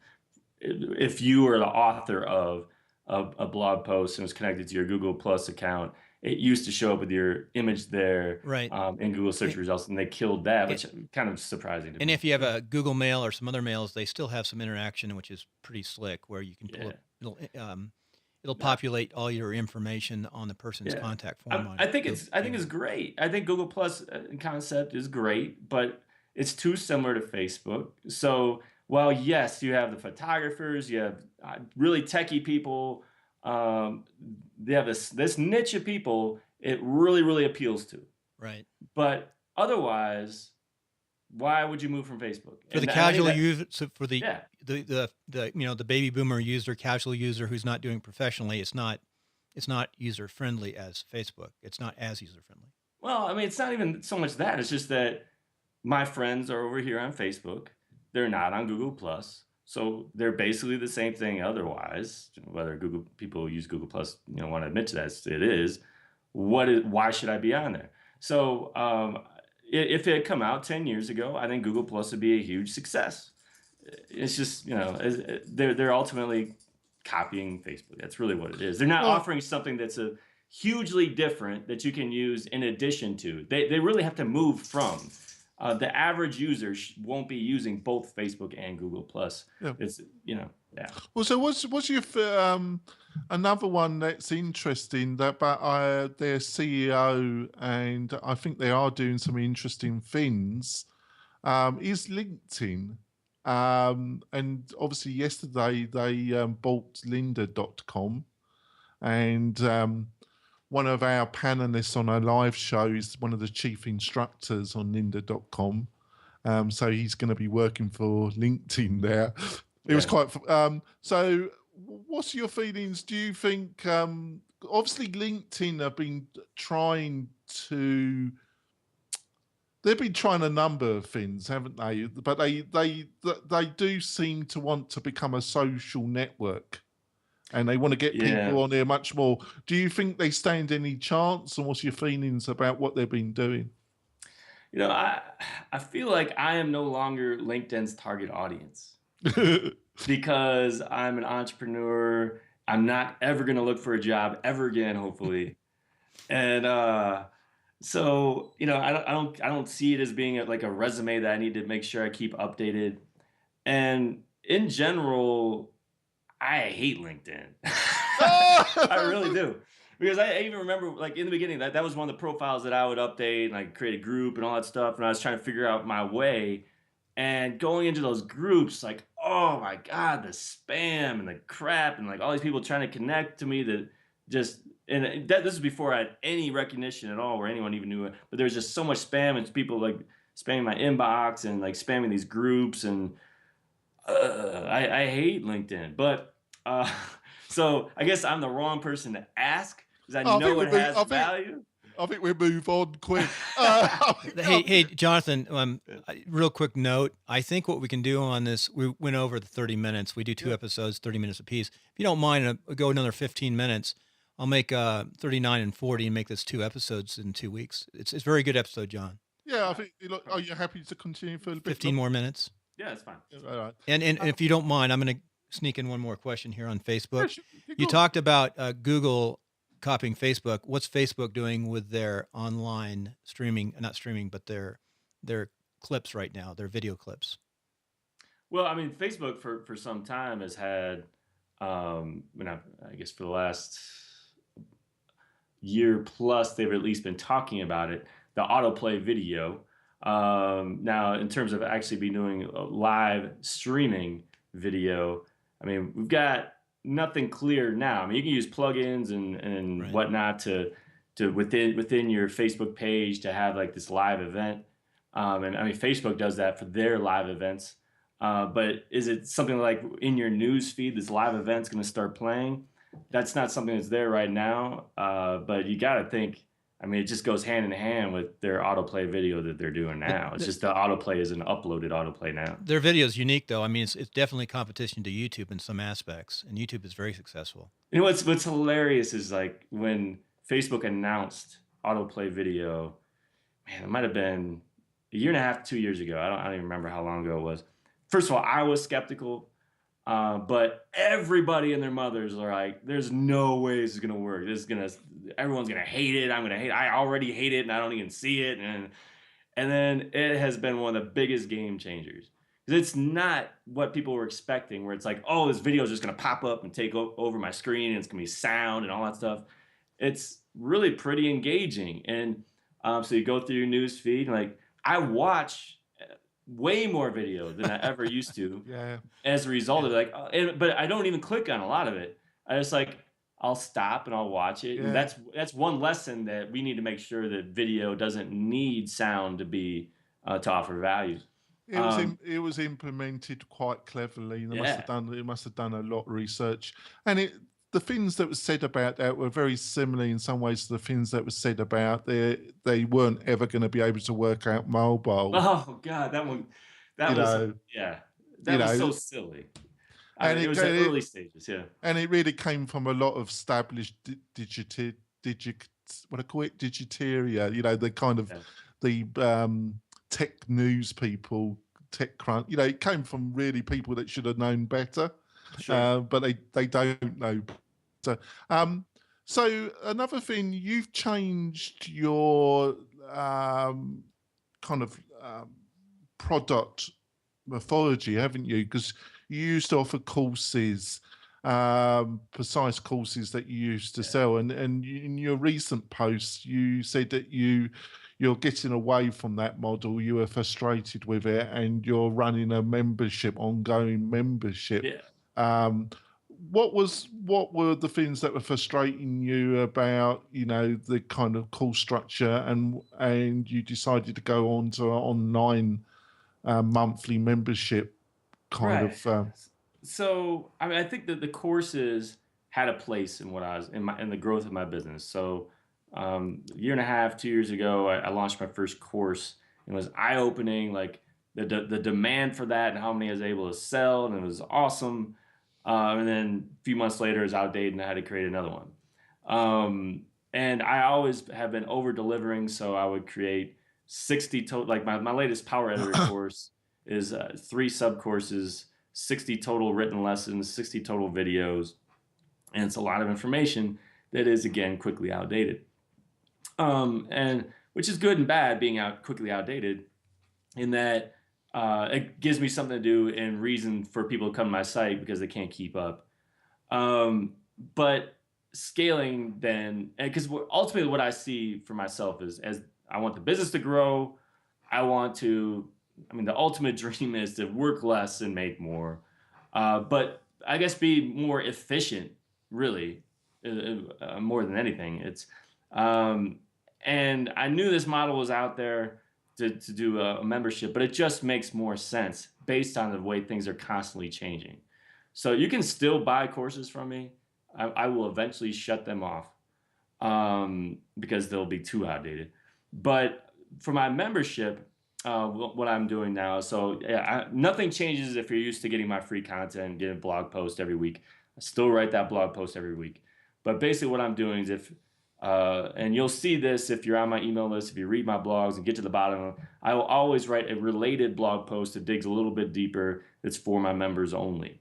if you are the author of a blog post and it's connected to your Google Plus account, it used to show up with your image there Right. in Google search And, results, and they killed that, which kind of surprising to and me. if you have a Google Mail or some other mails, they still have some interaction, which is pretty slick, where you can pull Yeah. up, it'll Nah. populate all your information on the person's Yeah. contact form on I think Google it's Hangout. great. I think Google Plus concept is great, but it's too similar to Facebook. So while yes, you have the photographers, you have really techie people, um, they have this niche of people it really appeals to. Right. But otherwise, why would you move from Facebook? For the And I think casual that user, so for the yeah. the baby boomer user, casual user who's not doing professionally, it's not user friendly as Facebook. It's not as user friendly. Well, I mean, it's not even so much that. It's just that my friends are over here on Facebook. They're not on Google Plus. So they're basically the same thing otherwise. Whether Google people use Google Plus, want to admit to that, it is. Why should I be on there? So if it had come out 10 years ago, I think Google Plus would be a huge success. it's just, they're ultimately copying Facebook. That's really what it is. They're not Well, offering something that's a hugely different that you can use in addition to. They really have to move from. The average user won't be using both Facebook and Google Plus. yeah. It's yeah. Well, so what's your another one that's interesting that but their CEO, and I think they are doing some interesting things, is LinkedIn. And obviously yesterday they bought lynda.com, and one of our panelists on our live show is one of the chief instructors on lynda.com. So he's going to be working for LinkedIn there. It was Yeah. quite. So, what's your feelings? Do you think? Obviously, LinkedIn have been trying to. They've been trying a number of things, haven't they? But they do seem to want to become a social network, and they want to get Yeah. people on there much more. Do you think they stand any chance? And what's your feelings about what they've been doing? I feel like I am no longer LinkedIn's target audience because I'm an entrepreneur. I'm not ever going to look for a job ever again, hopefully. And so, I don't see it as being like a resume that I need to make sure I keep updated. And in general, I hate LinkedIn. I really do. Because I even remember, like, in the beginning, that was one of the profiles that I would update and like create a group and all that stuff. And I was trying to figure out my way. And going into those groups, like, oh my God, the spam and the crap and like all these people trying to connect to me that just, this is before I had any recognition at all where anyone even knew it. But there was just so much spam and people like spamming my inbox and like spamming these groups. And I hate LinkedIn. But so I guess I'm the wrong person to ask because I I think know we it move, has value. I think we move on quick. Hey, Jonathan, real quick note. I think what we can do on this, we went over the 30 minutes. We do two episodes, 30 minutes apiece. If you don't mind, go another 15 minutes. I'll make 39 and 40 and make this 2 episodes in 2 weeks. It's a very good episode, John. Yeah, I think. Are you happy to continue for a bit? 15 more minutes. Yeah, that's fine. All right. And if you don't mind, I'm going to sneak in one more question here on Facebook. Sure. You talked about Google copying Facebook. What's Facebook doing with their online streaming, not streaming, but their clips right now, their video clips? Well, I mean, Facebook for some time has had, I guess for the last year plus, they've at least been talking about it, the autoplay video. Now, in terms of actually be doing live streaming video, I mean, we've got nothing clear now. I mean, you can use plugins and Right. whatnot to within your Facebook page to have like this live event. And I mean, Facebook does that for their live events. But is it something like in your news feed, this live event's going to start playing? That's not something that's there right now. But you got to think, I mean, it just goes hand in hand with their autoplay video that they're doing now. It's just the autoplay is an uploaded autoplay now. Their video is unique, though. I mean, it's definitely competition to YouTube in some aspects, and YouTube is very successful. You know what's hilarious is like when Facebook announced autoplay video, man, it might have been a year and a half, 2 years ago. I don't even remember how long ago it was. First of all, I was skeptical, but everybody and their mothers are like, "There's no way this is gonna work. Everyone's gonna hate it. I'm gonna hate it. I already hate it, and I don't even see it." And then it has been one of the biggest game changers because it's not what people were expecting. Where it's like, "Oh, this video is just gonna pop up and take over my screen, and it's gonna be sound and all that stuff." It's really pretty engaging, and so you go through your news feed, and like I watch way more video than I ever used to. Yeah. As a result of like, but I don't even click on a lot of it. I just like I'll stop and I'll watch it, and that's one lesson that we need to make sure that video doesn't need sound to be to offer value. It was implemented quite cleverly. They must have done a lot of research, and the things that were said about that were very similar in some ways to the things that were said about they weren't ever going to be able to work out mobile. Oh God, that was so silly. And it was at early stages, yeah. And it really came from a lot of established what I call it, digiteria. The kind of the tech news people TechCrunch. You know, it came from really people that should have known better, Sure. but they don't know better. So another thing, you've changed your kind of product mythology, haven't you? Because you used to offer courses, precise courses that you used to sell, and in your recent posts, you said that you're getting away from that model. You were frustrated with it, and you're running a membership, ongoing membership. Yeah. What were the things that were frustrating you about, you know, the kind of course structure, and you decided to go on to an online monthly membership kind Right. of So I mean, I think that the courses had a place in what I was in the growth of my business. So a year and a half, 2 years ago, I launched my first course. It was eye opening, like the demand for that and how many I was able to sell, and it was awesome. And then a few months later, it was outdated, and I had to create another one. And I always have been over delivering, so I would create 60 total. Like my latest Power Editor course is 3 sub courses, 60 total written lessons, 60 total videos, and it's a lot of information that is again quickly outdated. And which is good and bad being quickly outdated, in that it gives me something to do and reason for people to come to my site because they can't keep up. But scaling then, because ultimately what I see for myself is, as I want the business to grow, I mean, the ultimate dream is to work less and make more, but I guess be more efficient, really, more than anything. Um, and I knew this model was out there to do a membership, but it just makes more sense based on the way things are constantly changing. So you can still buy courses from me. I will eventually shut them off because they'll be too outdated. But for my membership, what I'm doing now, so yeah, nothing changes if you're used to getting my free content, getting a blog post every week. I still write that blog post every week. But basically what I'm doing is and you'll see this if you're on my email list, if you read my blogs and get to the bottom, I will always write a related blog post that digs a little bit deeper that's for my members only.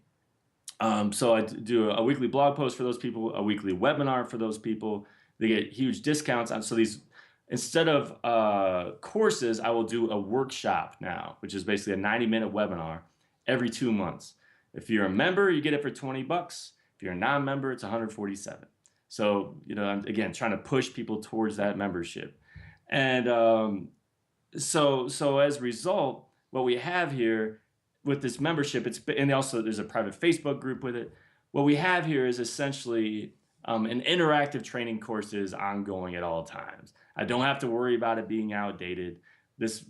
So I do a weekly blog post for those people, a weekly webinar for those people. They get huge discounts on. So these, instead of courses, I will do a workshop now, which is basically a 90-minute webinar every 2 months. If you're a member, you get it for $20. If you're a non-member, it's $147. So, you know, I'm again trying to push people towards that membership. And so as a result, what we have here with this membership, and also there's a private Facebook group with it. What we have here is essentially an interactive training course that is ongoing at all times. I don't have to worry about it being outdated. This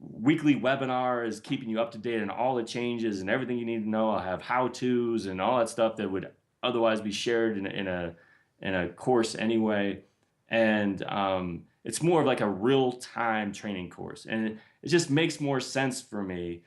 weekly webinar is keeping you up to date on all the changes and everything you need to know. I'll have how-tos and all that stuff that would otherwise be shared in a course anyway. And it's more of like a real-time training course. And it just makes more sense for me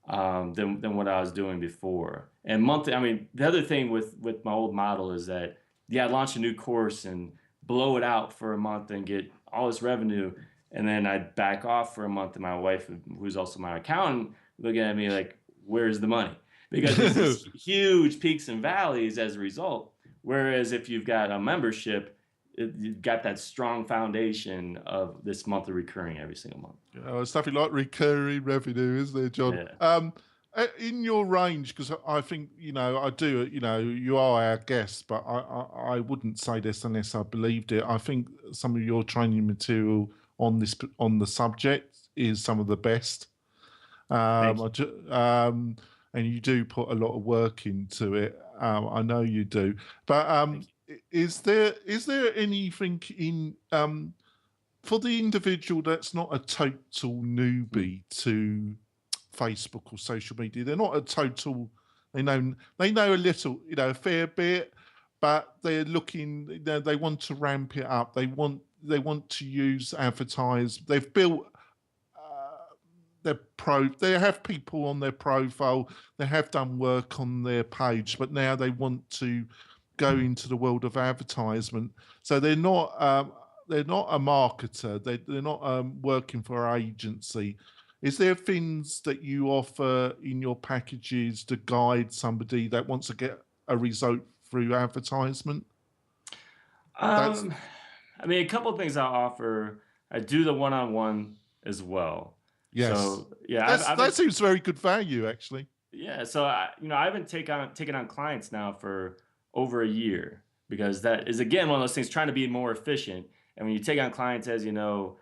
than what I was doing before. And monthly, I mean, the other thing with my old model is that, yeah, I'd launch a new course and blow it out for a month and get all this revenue. And then I'd back off for a month, and my wife, who's also my accountant, looking at me like, where's the money? Because there's these huge peaks and valleys as a result. Whereas if you've got a membership, you've got that strong foundation of this monthly recurring every single month. It's something like recurring revenue, isn't there, John? Yeah. In your range, because I think, you know, I do, you know, you are our guest, but I wouldn't say this unless I believed it. I think some of your training material on the subject is some of the best. Thank you. And you do put a lot of work into it. I know you do. But is there anything in for the individual that's not a total newbie to Facebook or social media? They're not a total. They know a little, you know, a fair bit, but they're looking. They want to ramp it up. They want to use advertise. They've built they have people on their profile, they have done work on their page, but now they want to go into the world of advertisement. So they're not a marketer, they're not working for an agency. Is there things that you offer in your packages to guide somebody that wants to get a result through advertisement? That's Um, I mean, a couple of things I offer. I do the one-on-one as well. yes. So yeah, I've That been seems very good value, actually. yeah. So I've been taking on clients now for over a year because that is again one of those things trying to be more efficient. And when you take on clients, as you know,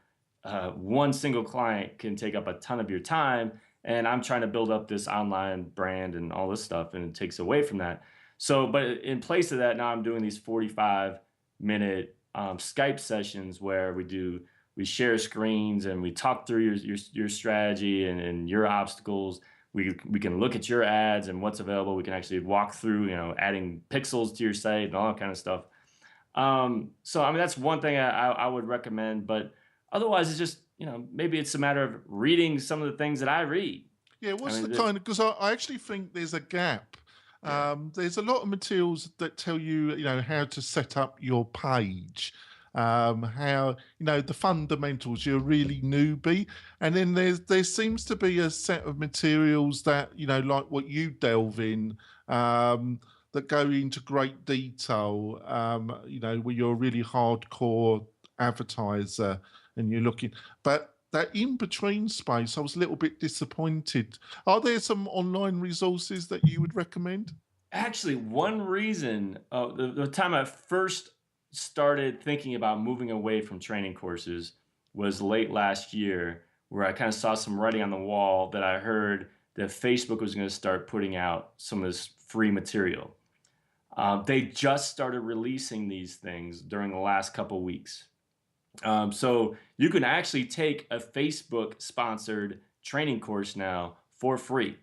one single client can take up a ton of your time. And I'm trying to build up this online brand and all this stuff, and it takes away from that. So, but in place of that, now I'm doing these 45-minute Skype sessions where we share screens and we talk through your strategy and your obstacles. We can look at your ads and what's available. We can actually walk through, adding pixels to your site and all that kind of stuff. So I mean, that's one thing I would recommend, but otherwise it's just, maybe it's a matter of reading some of the things that I read. Yeah, I what's the mean, kind of, because I actually think there's a gap. yeah, There's a lot of materials that tell you, how to set up your page, how, the fundamentals, you're really newbie. And then there seems to be a set of materials that, like what you delve in, that go into great detail, where you're a really hardcore advertiser and you're looking, but that in between space, I was a little bit disappointed. Are there some online resources that you would recommend? actually, one reason, the time I first started thinking about moving away from training courses was late last year, where I kind of saw some writing on the wall that I heard that Facebook was going to start putting out some of this free material. They just started releasing these things during the last couple weeks. So you can actually take a Facebook sponsored training course now for free.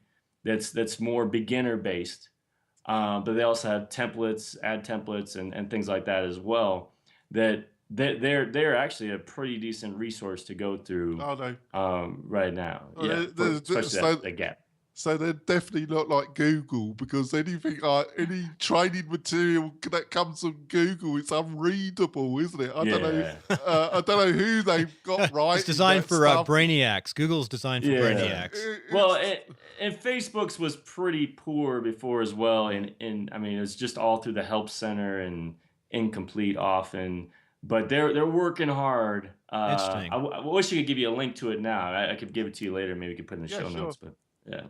That's more beginner based, but they also have templates, ad templates, and things like that as well. They're actually a pretty decent resource to go through Are they? right now. Oh, Yeah, for especially so, that gap. so they're definitely not like Google, because anything like any training material that comes from Google, it's unreadable, isn't it? I don't know. Yeah. I don't know who they've got right. It's designed for brainiacs. Google's designed for Yeah. brainiacs. Well, and Facebook's was pretty poor before as well, and I mean it's just all through the help center and incomplete often. But they're working hard. Interesting. I wish I could give you a link to it now. I could give it to you later. Maybe we could put it in the Yeah, show sure. notes. But yeah,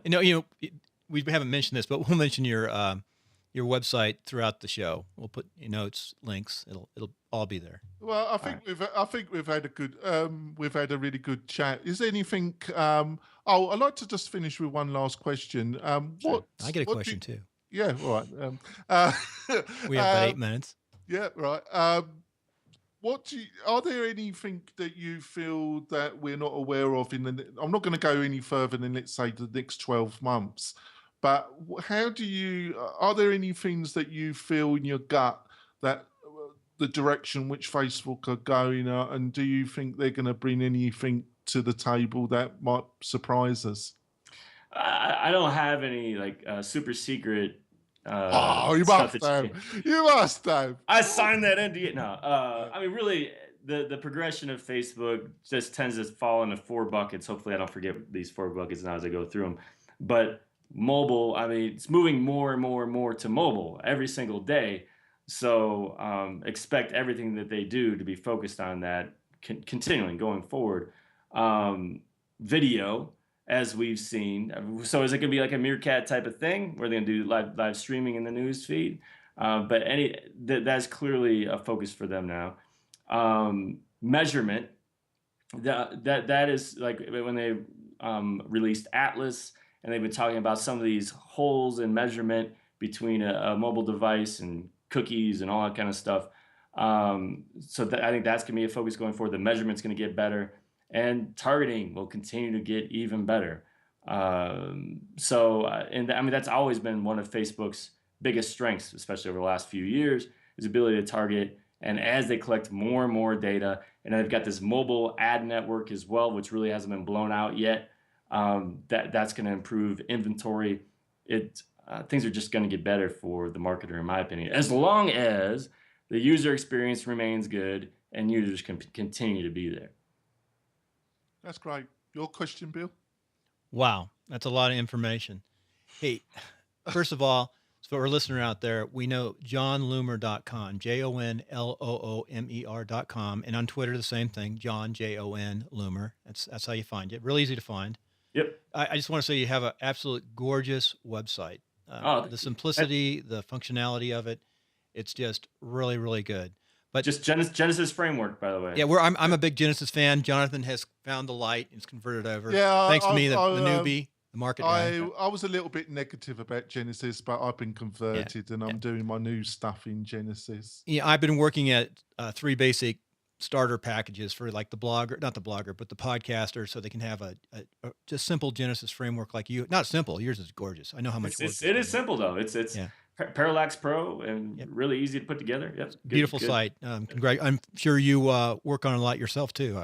We haven't mentioned this, but we'll mention your website throughout the show. We'll put notes, links. It'll all be there. Well, I think we've had a really good chat. Is there anything? I'd like to just finish with one last question. Sure. I get a question too. Yeah, all right. We have about 8 minutes. Yeah, right. Are there anything that you feel that we're not aware of I'm not going to go any further than, let's say, the next 12 months, but are there any things that you feel in your gut that the direction which Facebook are going, and do you think they're going to bring anything to the table that might surprise us? I don't have any like super secret. You stuff must that have. You must have. I signed that NDA. No, I mean, really, the progression of Facebook just tends to fall into 4 buckets. Hopefully, I don't forget these 4 buckets now as I go through them. But mobile, I mean, it's moving more and more and more to mobile every single day. So expect everything that they do to be focused on that, continuing going forward. Video, as we've seen. So is it going to be like a Meerkat type of thing where they're going to do live streaming in the news feed? But that's clearly a focus for them now. Measurement, that is like when they released Atlas, and they've been talking about some of these holes in measurement between a mobile device and cookies and all that kind of stuff. So I think that's going to be a focus going forward. The measurement's going to get better. And targeting will continue to get even better. And I mean, that's always been one of Facebook's biggest strengths, especially over the last few years, is ability to target. And as they collect more and more data, and they've got this mobile ad network as well, which really hasn't been blown out yet, that's going to improve inventory. Things are just going to get better for the marketer, in my opinion, as long as the user experience remains good and users can continue to be there. That's great. Your question, Bill? Wow, that's a lot of information. Hey, first of all, for our listener out there, we know jonloomer.com, JONLOOMER.com, and on Twitter the same thing, Jon JON Loomer. That's how you find it. Real easy to find. Yep. I just want to say you have an absolute gorgeous website. Oh, The simplicity, the functionality of it, it's just really, really good. But just Genesis framework, by the way. yeah, I'm a big Genesis fan. Jonathan has found the light and it's converted over. Yeah, Thanks to me, the newbie, the market guy. I was a little bit negative about Genesis, but I've been converted and I'm doing my new stuff in Genesis. Yeah, I've been working at 3 basic starter packages for like the blogger, not the blogger, but the podcaster, so they can have a just simple Genesis framework like you. Not simple. Yours is gorgeous. I know how much work it is simple though. It's yeah. Parallax Pro and really easy to put together. Yep. Beautiful site. I'm sure you work on a lot yourself too.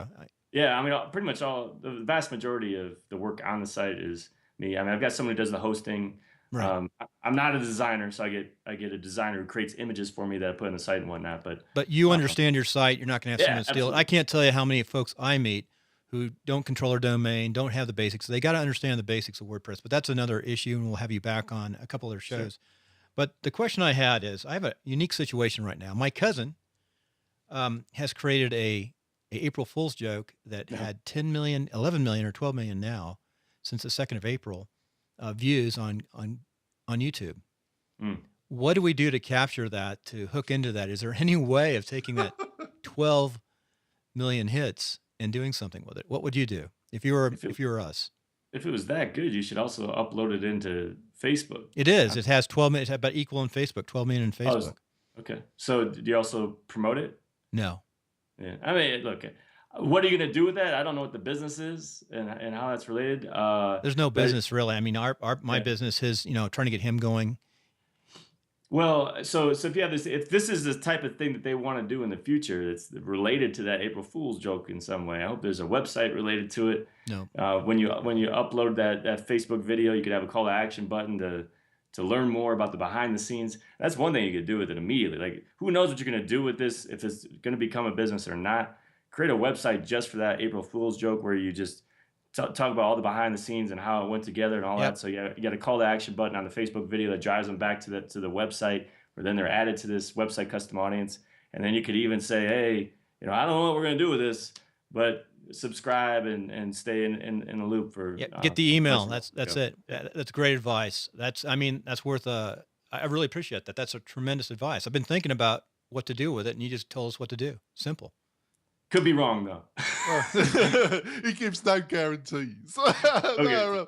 Yeah, I mean, pretty much the vast majority of the work on the site is me. I mean, I've got someone who does the hosting. Right. I'm not a designer, so I get a designer who creates images for me that I put on the site and whatnot. But you understand your site. You're not going to have someone steal it. Absolutely. I can't tell you how many folks I meet who don't control their domain, don't have the basics. They got to understand the basics of WordPress. But that's another issue, and we'll have you back on a couple other shows. Sure. But the question I had is, I have a unique situation right now. My cousin has created a April Fool's joke that had 10 million, 11 million, or 12 million now since the 2nd of April views on YouTube. What do we do to capture that, to hook into that? Is there any way of taking that 12 million hits and doing something with it? What would you do if you were us? If it was that good, you should also upload it into Facebook. It is. It has 12 million. It's about equal in Facebook. 12 million in Facebook. Oh, okay. So do you also promote it? No. Yeah. I mean, look, what are you going to do with that? I don't know what the business is and how that's related. There's no business really. I mean, my business is, trying to get him going. Well, so if you have this, if this is the type of thing that they want to do in the future, it's related to that April Fool's joke in some way. I hope there's a website related to it. No. When you upload that Facebook video, you could have a call to action button to learn more about the behind the scenes. That's one thing you could do with it immediately. Like, who knows what you're going to do with this, if it's going to become a business or not. Create a website just for that April Fool's joke where you just talk about all the behind the scenes and how it went together and all that. So you got a call to action button on the Facebook video that drives them back to the website, where then they're added to this website custom audience. And then you could even say, hey, I don't know what we're going to do with this, but subscribe and stay in the loop for get the email. That's it. That's great advice. That's worth I really appreciate that. That's a tremendous advice. I've been thinking about what to do with it, and you just told us what to do. Simple. Could be wrong though. He gives no guarantees. Okay.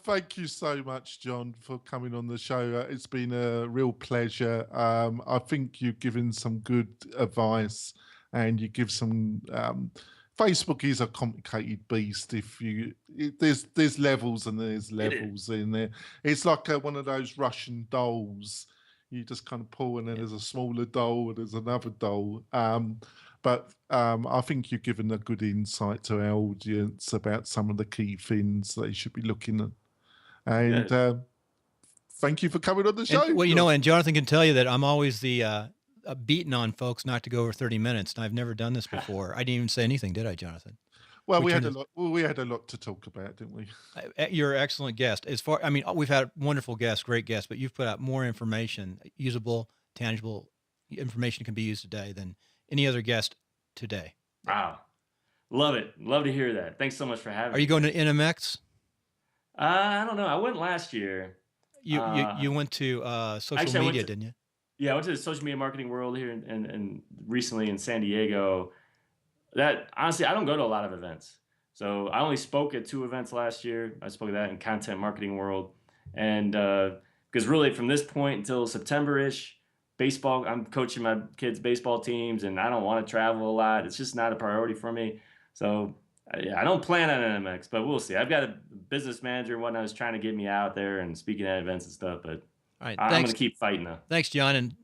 Thank you so much, Jon, for coming on the show. It's been a real pleasure. I think you've given some good advice, and you give some. Facebook is a complicated beast. There's levels and there's levels in there. It's like one of those Russian dolls. You just kind of pull, and then there's a smaller doll, and there's another doll. But I think you've given a good insight to our audience about some of the key things they should be looking at. And thank you for coming on the show. And, and Jonathan can tell you that I'm always the beating on folks not to go over 30 minutes, and I've never done this before. I didn't even say anything, did I, Jonathan? Well, we had a lot to talk about, didn't we? You're an excellent guest. We've had wonderful guests, great guests, but you've put out more information, usable, tangible information can be used today than any other guest today. Wow. Love it. Love to hear that. Thanks so much for having me. Are you going to NMX? I don't know. I went last year. You went to social media, didn't you? Yeah, I went to the social media marketing world here and recently in San Diego. That honestly, I don't go to a lot of events. So I only spoke at 2 events last year. I spoke at that in content marketing world. And because really from this point until September-ish, baseball, I'm coaching my kids' baseball teams, and I don't want to travel a lot. It's just not a priority for me. So I don't plan on NMX, but we'll see. I've got a business manager and whatnot who's trying to get me out there and speaking at events and stuff, but all right, I'm going to keep fighting though. Thanks, Jon. And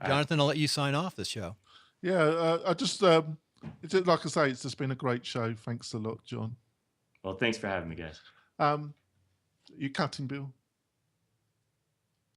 Jonathan, I'll let you sign off this show. Yeah, I just, like I say, it's just been a great show. Thanks a lot, Jon. Well, thanks for having me, guys. You cutting, Bill?